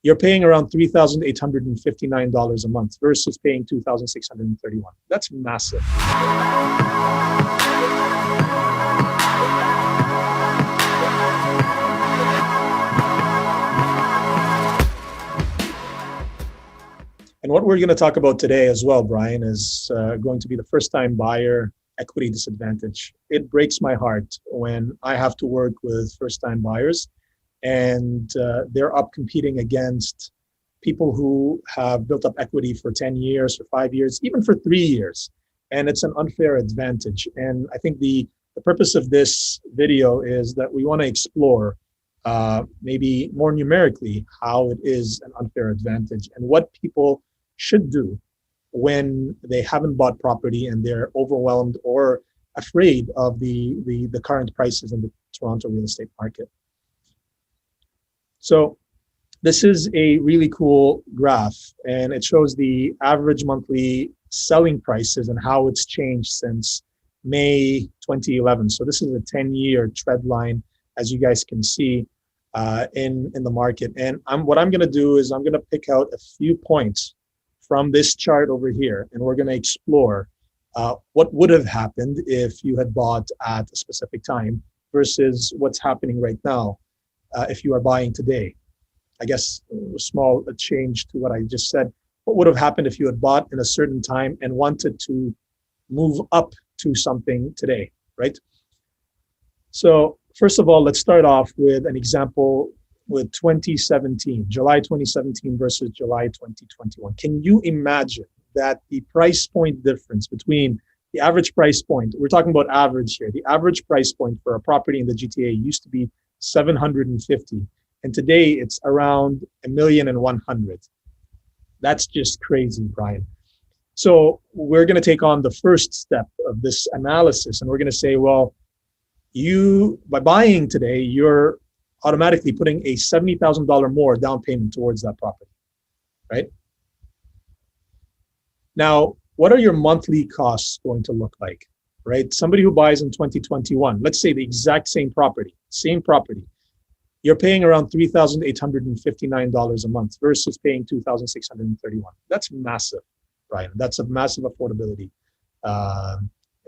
you're paying around $3,859 a month versus paying $2,631. That's massive. And what we're going to talk about today as well, Brian, is going to be the first-time buyer equity disadvantage. It breaks my heart when I have to work with first-time buyers and they're up competing against people who have built up equity for 10 years, for 5 years, even for 3 years. And it's an unfair advantage. And I think the purpose of this video is that we want to explore maybe more numerically how it is an unfair advantage and what people should do when they haven't bought property and they're overwhelmed or afraid of the current prices in the Toronto real estate market. So this is a really cool graph, and it shows the average monthly selling prices and how it's changed since May 2011. So this is a 10-year trend line, as you guys can see in the market. And what I'm going to do is I'm going to pick out a few points from this chart over here, and we're going to explore what would have happened if you had bought at a specific time versus what's happening right now if you are buying today. I guess a small change to what I just said. What would have happened if you had bought in a certain time and wanted to move up to something today, right? So first of all, let's start off with an example with 2017, July 2017 versus July 2021. Can you imagine that the price point difference between the average price point, we're talking about average here, the average price point for a property in the GTA used to be 750, and today it's around 1,100,000. That's just crazy, Brian. So we're going to take on the first step of this analysis, and we're going to say, well, you, by buying today, you're automatically putting a $70,000 more down payment towards that property, right? Now, what are your monthly costs going to look like, right? Somebody who buys in 2021, let's say the exact same property, you're paying around $3,859 a month versus paying $2,631. That's massive, Brian. That's a massive affordability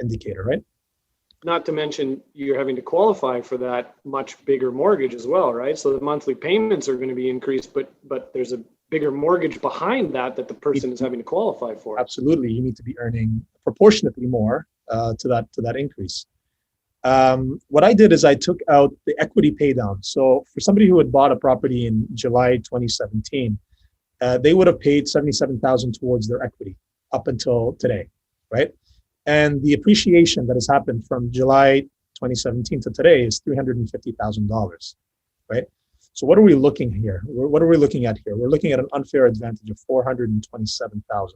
indicator, right? Not to mention you're having to qualify for that much bigger mortgage as well, right? So the monthly payments are going to be increased, but there's a bigger mortgage behind that the person is having to qualify for. Absolutely, you need to be earning proportionately more to that increase. What I did is I took out the equity pay down. So for somebody who had bought a property in July 2017, they would have paid $77,000 towards their equity up until today, right? And the appreciation that has happened from July 2017 to today is $350,000, right? So what are we looking here? What are we looking at here? We're looking at an unfair advantage of $427,000.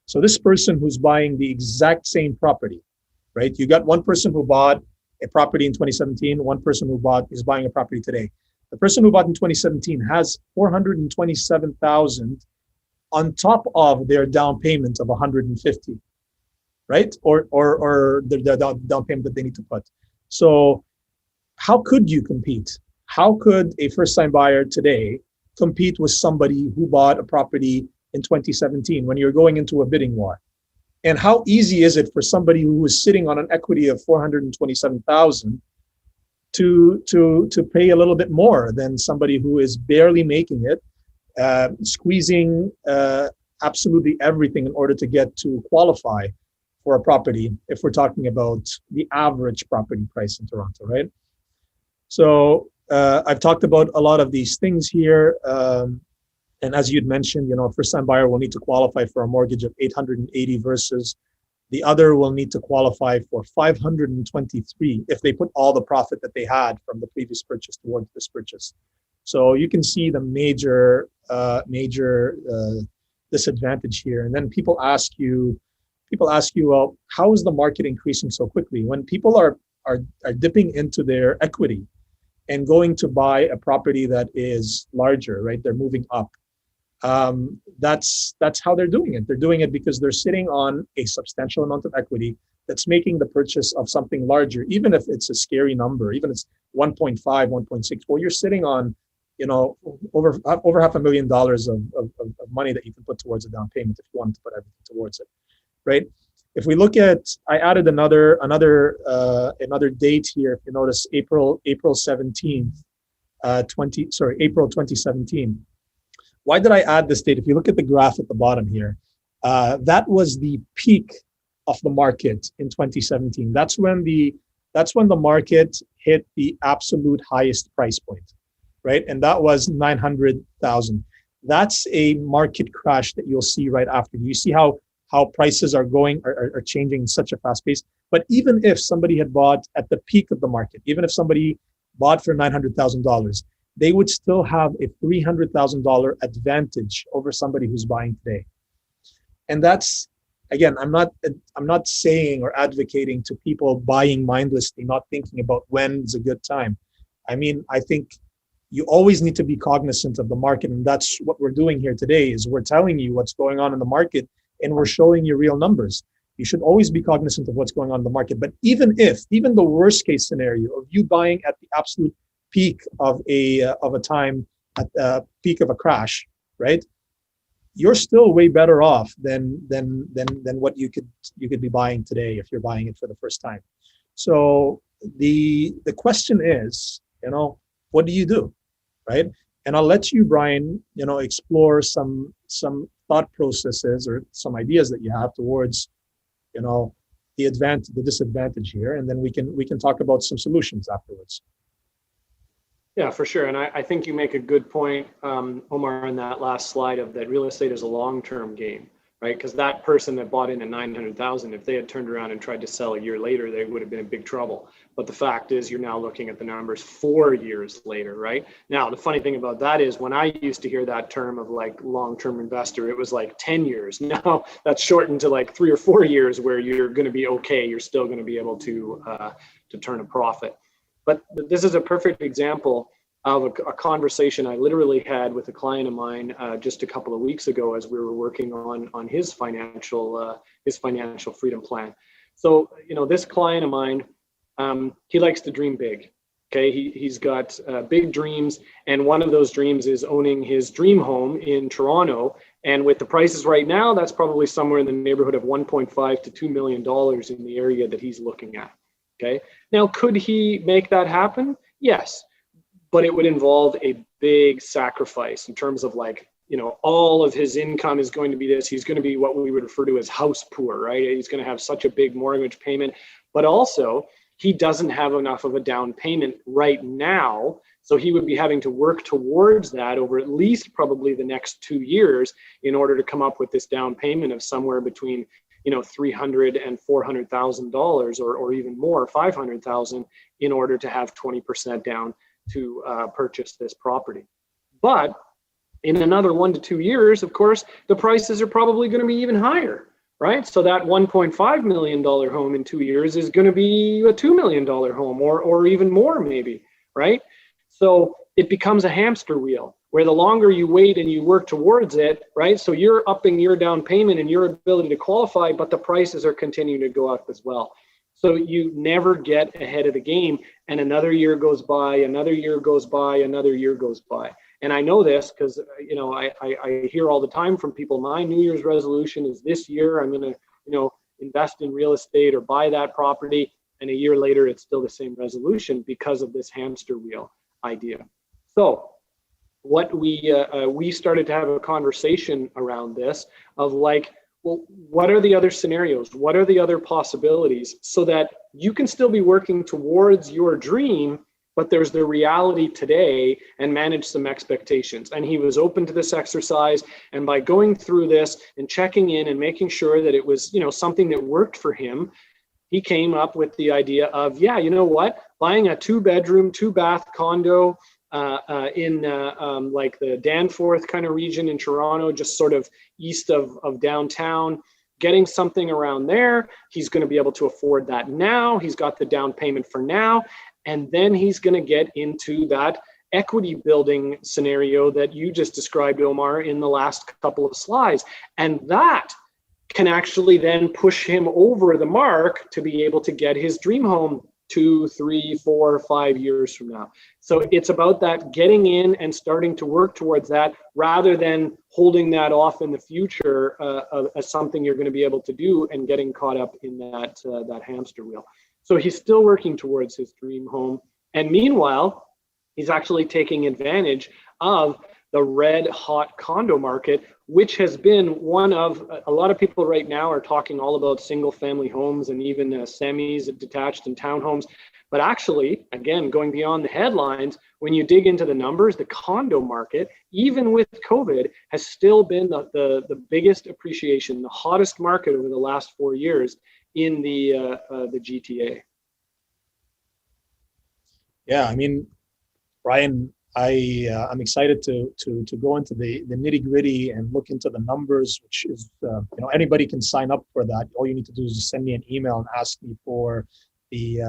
So this person who's buying the exact same property, right? You got one person who bought a property in 2017, one person who is buying a property today. The person who bought in 2017 has $427,000 on top of their down payment of $150,000. Right? Or the down payment that they need to put. So how could you compete? How could a first-time buyer today compete with somebody who bought a property in 2017 when you're going into a bidding war? And how easy is it for somebody who is sitting on an equity of $427,000 to pay a little bit more than somebody who is barely making it, squeezing absolutely everything in order to get to qualify for a property, if we're talking about the average property price in Toronto, right? So I've talked about a lot of these things here. And as you'd mentioned, a first-time buyer will need to qualify for a mortgage of $880 versus the other will need to qualify for $523 if they put all the profit that they had from the previous purchase towards this purchase. So you can see the major disadvantage here. And then people ask you, well, how is the market increasing so quickly? When people are dipping into their equity and going to buy a property that is larger, right? They're moving up. That's how they're doing it. They're doing it because they're sitting on a substantial amount of equity that's making the purchase of something larger, even if it's a scary number, even if it's 1.5, 1.6. Well, you're sitting on over $500,000 of money that you can put towards a down payment if you wanted to put everything towards it, right? If we look at, I added another date here. If you notice, April 17th, April 2017. Why did I add this date? If you look at the graph at the bottom here, that was the peak of the market in 2017. That's when the market hit the absolute highest price point, right? And that was 900,000. That's a market crash that you'll see right after. You see how prices are changing in such a fast pace. But even if somebody had bought at the peak of the market, even if somebody bought for $900,000, they would still have a $300,000 advantage over somebody who's buying today. And that's, again, I'm not saying or advocating to people buying mindlessly, not thinking about when's a good time. I mean, I think you always need to be cognizant of the market, and that's what we're doing here today. Is we're telling you what's going on in the market, and we're showing you real numbers. You should always be cognizant of what's going on in the market. But even the worst case scenario of you buying at the absolute peak of a time, at the peak of a crash, right? You're still way better off than what you could be buying today if you're buying it for the first time. So the question is, what do you do, right? And I'll let you, Brian, explore some thought processes or some ideas that you have towards, the disadvantage here, and then we can talk about some solutions afterwards. Yeah, for sure. And I think you make a good point, Omar, on that last slide of that real estate is a long-term game, right? Because that person that bought in at 900,000, if they had turned around and tried to sell a year later, they would have been in big trouble. But the fact is, you're now looking at the numbers 4 years later, right? Now, the funny thing about that is when I used to hear that term of like long-term investor, it was like 10 years. Now that's shortened to like 3 or 4 years where you're going to be okay. You're still going to be able to turn a profit. But this is a perfect example of a conversation I literally had with a client of mine just a couple of weeks ago as we were working on his financial freedom plan. So, this client of mine, he likes to dream big. Okay, he's got big dreams, and one of those dreams is owning his dream home in Toronto. And with the prices right now, that's probably somewhere in the neighborhood of $1.5 to $2 million in the area that he's looking at. Okay, now could he make that happen? Yes. But it would involve a big sacrifice in terms of all of his income is going to be this. He's going to be what we would refer to as house poor, right? He's going to have such a big mortgage payment, but also he doesn't have enough of a down payment right now. So he would be having to work towards that over at least probably the next 2 years in order to come up with this down payment of somewhere between $300,000 and $400,000 or even more, $500,000 in order to have 20% down to purchase this property. But in another 1 to 2 years, of course, the prices are probably going to be even higher, right? So that $1.5 million home in 2 years is going to be a $2 million home or even more maybe, right? So it becomes a hamster wheel where the longer you wait and you work towards it, right? So you're upping your down payment and your ability to qualify, but the prices are continuing to go up as well. So you never get ahead of the game, and another year goes by, another year goes by, another year goes by. And I know this because, I hear all the time from people, my New Year's resolution is this year I'm going to, invest in real estate or buy that property. And a year later, it's still the same resolution because of this hamster wheel idea. So what we started to have a conversation around this of well, what are the other scenarios? What are the other possibilities so that you can still be working towards your dream, but there's the reality today and manage some expectations. And he was open to this exercise. And by going through this and checking in and making sure that it was, something that worked for him, he came up with the idea of, buying a 2-bedroom, 2-bath condo in the Danforth kind of region in Toronto, just sort of east of downtown, getting something around there. He's going to be able to afford that now. He's got the down payment for now. And then he's going to get into that equity building scenario that you just described, Omar, in the last couple of slides. And that can actually then push him over the mark to be able to get his dream home 2, 3, 4, 5 years from now. So it's about that getting in and starting to work towards that rather than holding that off in the future as something you're going to be able to do and getting caught up in that hamster wheel. So he's still working towards his dream home. And meanwhile, he's actually taking advantage of the red hot condo market, which has been one of a lot of people right now are talking all about single family homes and even semis, detached and townhomes. But actually, again, going beyond the headlines, when you dig into the numbers, the condo market, even with COVID, has still been the biggest appreciation, the hottest market over the last 4 years in the GTA. Yeah, I mean, Brian, I'm excited to go into the nitty gritty and look into the numbers, which is anybody can sign up for that. All you need to do is just send me an email and ask me for the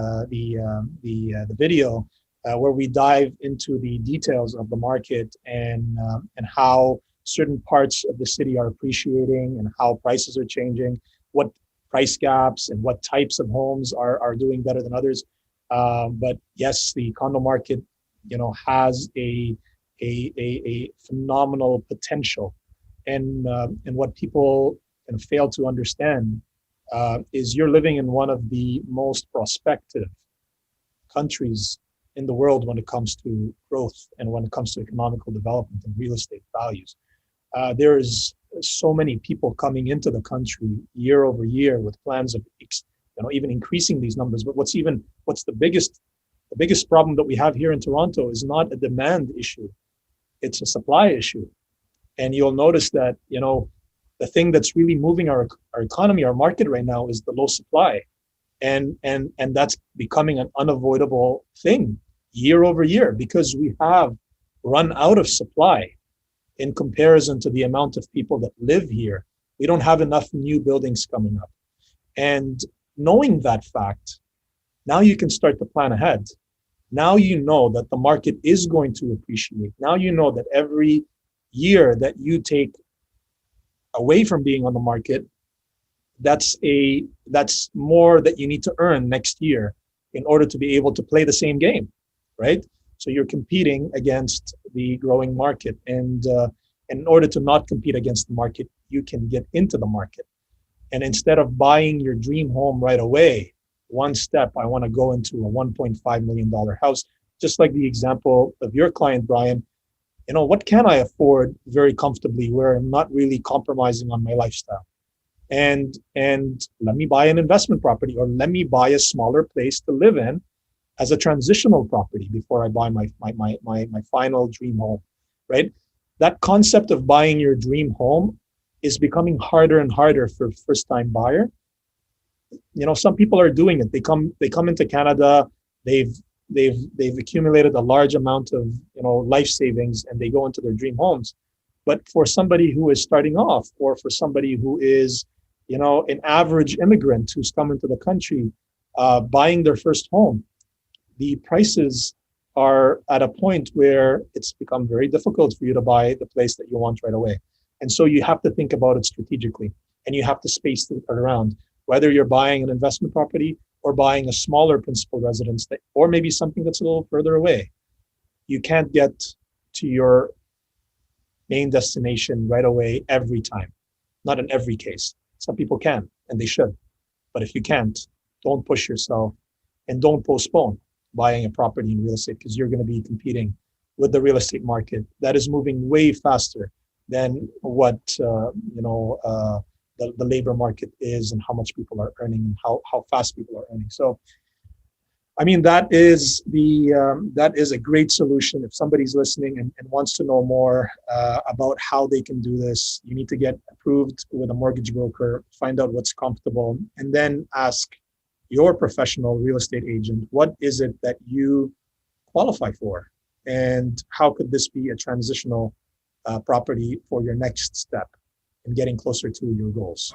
video where we dive into the details of the market and how certain parts of the city are appreciating and how prices are changing, what price gaps and what types of homes are doing better than others. But yes, the condo market has a phenomenal potential, and what people fail to understand is you're living in one of the most prospective countries in the world when it comes to growth and when it comes to economical development and real estate values. There's so many people coming into the country year over year with plans of even increasing these numbers. But what's the biggest problem that we have here in Toronto is not a demand issue, it's a supply issue. And you'll notice that, the thing that's really moving our economy, our market right now is the low supply. And that's becoming an unavoidable thing year over year because we have run out of supply in comparison to the amount of people that live here. We don't have enough new buildings coming up. And knowing that fact, now you can start to plan ahead. Now you know that the market is going to appreciate. Now you know that every year that you take away from being on the market, that's more that you need to earn next year in order to be able to play the same game, right? So you're competing against the growing market, and in order to not compete against the market, you can get into the market. And instead of buying your dream home right away, one step, I want to go into a $1.5 million house, just like the example of your client, Brian. What can I afford very comfortably where I'm not really compromising on my lifestyle? And let me buy an investment property, or let me buy a smaller place to live in as a transitional property before I buy my final dream home, right? That concept of buying your dream home is becoming harder and harder for first-time buyer. Some people are doing it. They come into Canada, they've accumulated a large amount of life savings, and they go into their dream homes. But for somebody who is starting off, or for somebody who is an average immigrant who's come into the country, buying their first home, the prices are at a point where it's become very difficult for you to buy the place that you want right away. And so you have to think about it strategically, and you have to space it around, whether you're buying an investment property or buying a smaller principal residence, or maybe something that's a little further away. You can't get to your main destination right away every time, not in every case. Some people can, and they should. But if you can't, don't push yourself, and don't postpone buying a property in real estate, because you're going to be competing with the real estate market that is moving way faster than what the labor market is, and how much people are earning, and how fast people are earning. So, I mean, that is a great solution. If somebody's listening and wants to know more about how they can do this, you need to get approved with a mortgage broker, find out what's comfortable, and then ask your professional real estate agent, what is it that you qualify for? And how could this be a transitional property for your next step in getting closer to your goals?